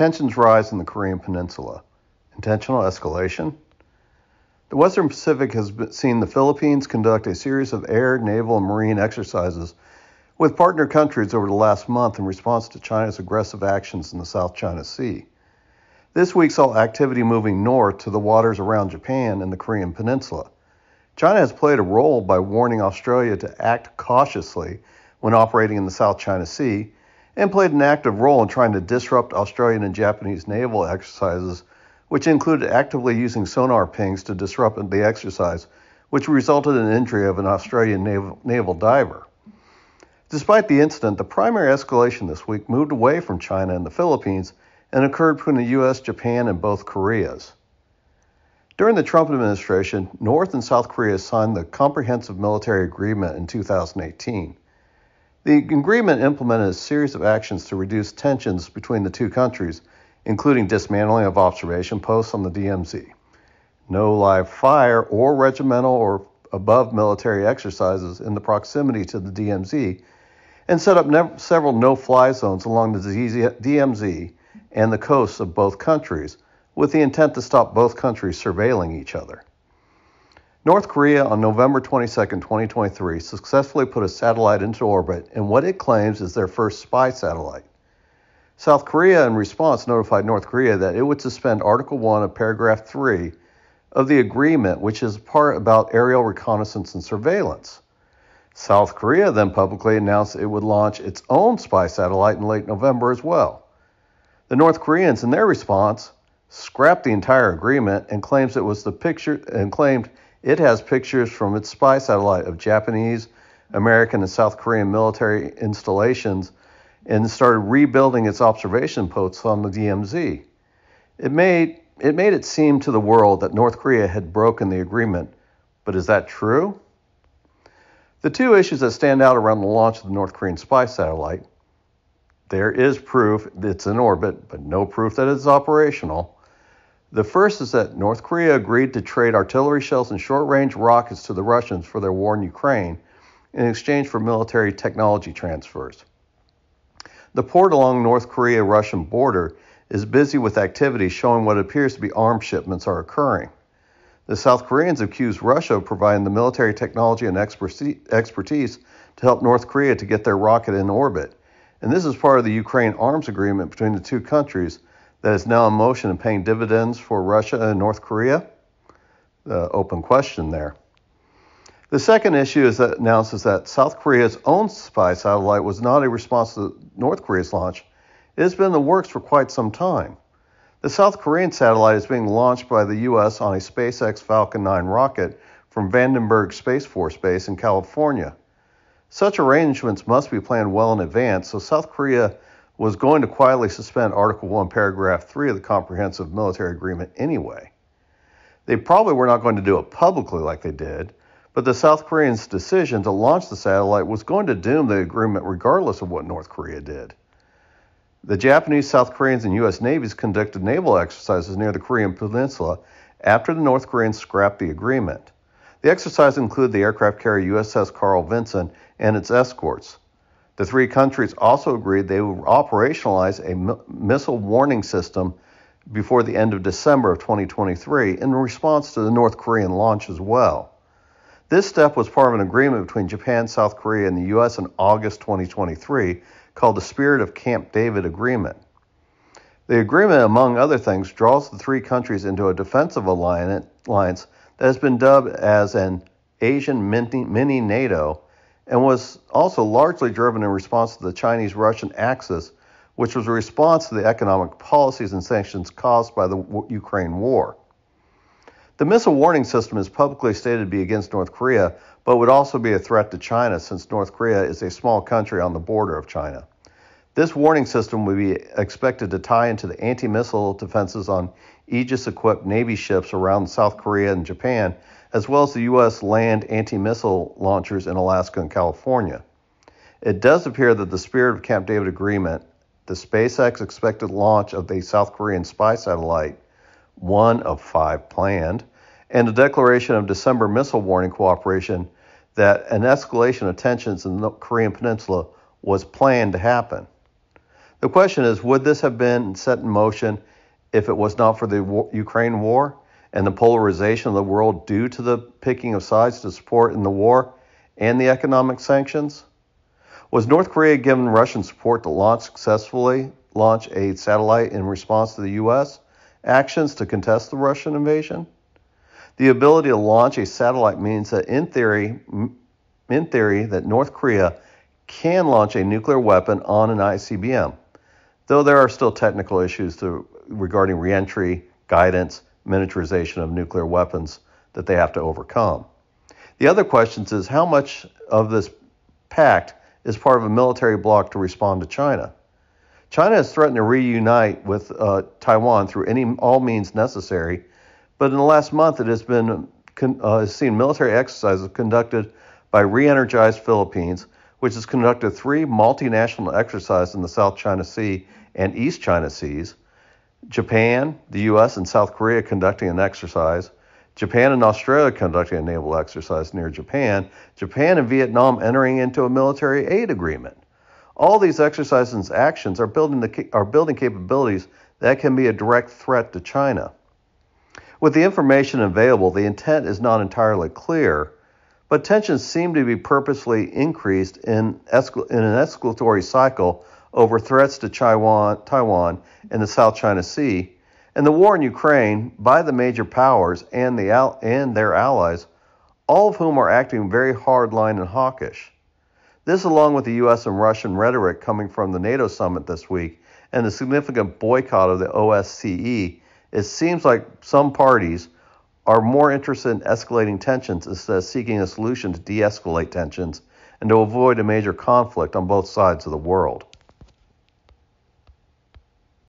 Tensions rise in the Korean Peninsula. Intentional escalation? The Western Pacific has seen the Philippines conduct a series of air, naval, and marine exercises with partner countries over the last month in response to China's aggressive actions in the South China Sea. This week saw activity moving north to the waters around Japan and the Korean Peninsula. China has played a role by warning Australia to act cautiously when operating in the South China Sea, and played an active role in trying to disrupt Australian and Japanese naval exercises, which included actively using sonar pings to disrupt the exercise, which resulted in the injury of an Australian naval diver. Despite the incident, the primary escalation this week moved away from China and the Philippines and occurred between the U.S., Japan, and both Koreas. During the Trump administration, North and South Korea signed the Comprehensive Military Agreement in 2018. The agreement implemented a series of actions to reduce tensions between the two countries, including dismantling of observation posts on the DMZ, no live fire or regimental or above military exercises in the proximity to the DMZ, and set up several no-fly zones along the DMZ and the coasts of both countries, with the intent to stop both countries surveilling each other. North Korea on November 22, 2023, successfully put a satellite into orbit in what it claims is their first spy satellite. South Korea, in response, notified North Korea that it would suspend Article 1 of Paragraph 3 of the agreement, which is part about aerial reconnaissance and surveillance. South Korea then publicly announced it would launch its own spy satellite in late November as well. The North Koreans, in their response, scrapped the entire agreement and claimed it has pictures from its spy satellite of Japanese, American, and South Korean military installations, and started rebuilding its observation posts on the DMZ. It made it seem to the world that North Korea had broken the agreement, but is that true? The two issues that stand out around the launch of the North Korean spy satellite: there is proof it's in orbit, but no proof that it's operational. The first is that North Korea agreed to trade artillery shells and short-range rockets to the Russians for their war in Ukraine in exchange for military technology transfers. The port along North Korea-Russian border is busy with activity showing what appears to be arms shipments are occurring. The South Koreans accuse Russia of providing the military technology and expertise to help North Korea to get their rocket in orbit. And this is part of the Ukraine arms agreement between the two countries that is now in motion and paying dividends for Russia and North Korea? Open question there. The second issue announces that South Korea's own spy satellite was not a response to North Korea's launch. It has been in the works for quite some time. The South Korean satellite is being launched by the U.S. on a SpaceX Falcon 9 rocket from Vandenberg Space Force Base in California. Such arrangements must be planned well in advance, so South Korea was going to quietly suspend Article 1, Paragraph 3 of the Comprehensive Military Agreement anyway. They probably were not going to do it publicly like they did, but the South Koreans' decision to launch the satellite was going to doom the agreement regardless of what North Korea did. The Japanese, South Koreans, and U.S. navies conducted naval exercises near the Korean Peninsula after the North Koreans scrapped the agreement. The exercise included the aircraft carrier USS Carl Vinson and its escorts. The three countries also agreed they would operationalize a missile warning system before the end of December of 2023 in response to the North Korean launch as well. This step was part of an agreement between Japan, South Korea, and the U.S. in August 2023 called the Spirit of Camp David Agreement. The agreement, among other things, draws the three countries into a defensive alliance that has been dubbed as an Asian mini NATO, and was also largely driven in response to the Chinese-Russian axis, which was a response to the economic policies and sanctions caused by the Ukraine war. The missile warning system is publicly stated to be against North Korea, but would also be a threat to China since North Korea is a small country on the border of China. This warning system would be expected to tie into the anti-missile defenses on Aegis-equipped Navy ships around South Korea and Japan, as well as the U.S. land anti-missile launchers in Alaska and California. It does appear that the Spirit of Camp David Agreement, the SpaceX expected launch of the South Korean spy satellite, one of 5 planned, and the declaration of December missile warning cooperation, that an escalation of tensions in the Korean Peninsula was planned to happen. The question is, would this have been set in motion if it was not for the Ukraine war and the polarization of the world due to the picking of sides to support in the war and the economic sanctions? Was North Korea given Russian support to successfully launch a satellite in response to the U.S. actions to contest the Russian invasion? The ability to launch a satellite means that in theory that North Korea can launch a nuclear weapon on an ICBM, though there are still technical issues regarding reentry, guidance, miniaturization of nuclear weapons that they have to overcome. The other question is how much of this pact is part of a military bloc to respond to China. China has threatened to reunite with Taiwan through all means necessary, but in the last month it has seen military exercises conducted by re-energized Philippines, which has conducted 3 multinational exercises in the South China Sea and East China Seas, Japan, the U.S., and South Korea conducting an exercise, Japan and Australia conducting a naval exercise near Japan, Japan and Vietnam entering into a military aid agreement. All these exercises and actions are building capabilities that can be a direct threat to China. With the information available, the intent is not entirely clear, but tensions seem to be purposely increased in an escalatory cycle over threats to Taiwan and the South China Sea, and the war in Ukraine by the major powers and their allies, all of whom are acting very hardline and hawkish. This, along with the U.S. and Russian rhetoric coming from the NATO summit this week and the significant boycott of the OSCE, it seems like some parties are more interested in escalating tensions instead of seeking a solution to de-escalate tensions and to avoid a major conflict on both sides of the world.